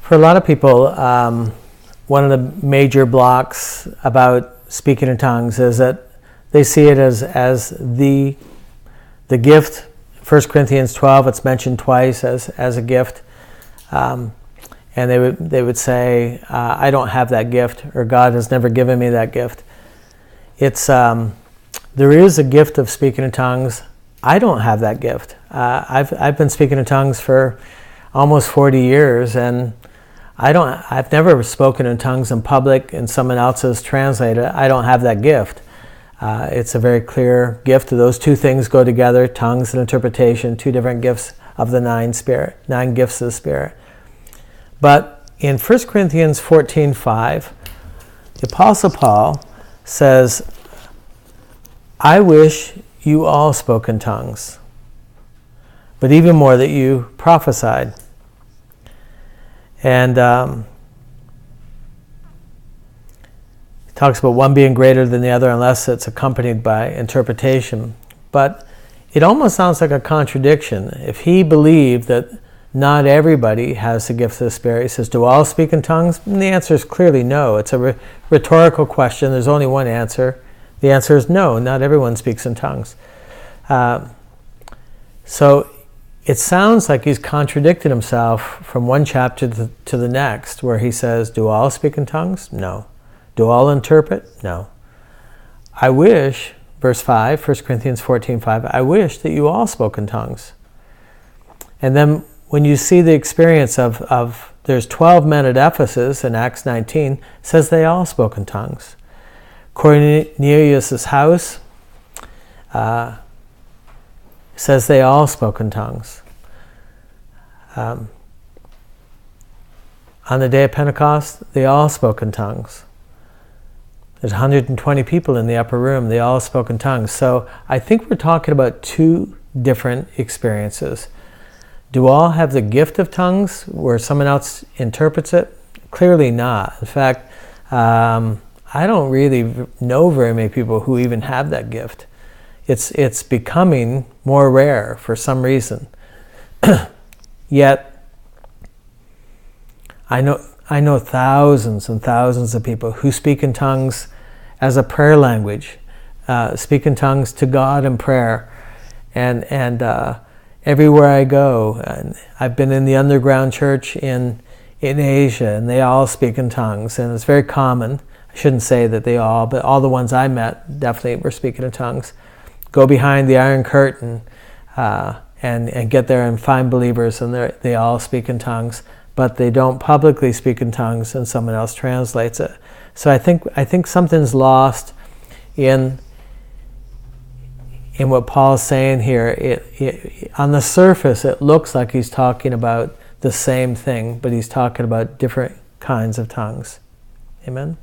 For a lot of people, one of the major blocks about speaking in tongues is that they see it as the gift. 1 Corinthians 12, it's mentioned twice as a gift. And they would say, I don't have that gift, or God has never given me that gift. It's there is a gift of speaking in tongues. I don't have that gift. I've been speaking in tongues for almost 40 years, and I've never spoken in tongues in public and someone else has translated. I don't have that gift. It's a very clear gift. Those two things go together, tongues and interpretation, two different gifts of the nine gifts of the Spirit. But in 1 Corinthians 14:5, the Apostle Paul says, I wish you all spoke in tongues, but even more that you prophesied. And he talks about one being greater than the other unless it's accompanied by interpretation. But it almost sounds like a contradiction. If he believed that not everybody has the gift of the Spirit, he says, do all speak in tongues? And the answer is clearly no. It's a rhetorical question. There's only one answer. The answer is no, not everyone speaks in tongues. So it sounds like he's contradicted himself from one chapter to the next, where he says, do all speak in tongues? No. Do all interpret? No. I wish, verse 5, 1 Corinthians 14:5, I wish that you all spoke in tongues. And then when you see the experience of there's 12 men at Ephesus in Acts 19, it says they all spoke in tongues. Cornelius' house says they all spoke in tongues. On the day of Pentecost, they all spoke in tongues. There's 120 people in the upper room. They all spoke in tongues. So I think we're talking about two different experiences. Do all have the gift of tongues where someone else interprets it? Clearly not. In fact, I don't really know very many people who even have that gift. It's becoming more rare for some reason. Yet, I know thousands and thousands of people who speak in tongues as a prayer language, speak in tongues to God in prayer, and everywhere I go, and I've been in the underground church in Asia, and they all speak in tongues, and it's very common. I shouldn't say that they all, but all the ones I met definitely were speaking in tongues. Go behind the Iron Curtain and get there and find believers, and they all speak in tongues, but they don't publicly speak in tongues, and someone else translates it. So I think something's lost in what Paul's saying here. It on the surface, it looks like he's talking about the same thing, but he's talking about different kinds of tongues. Amen?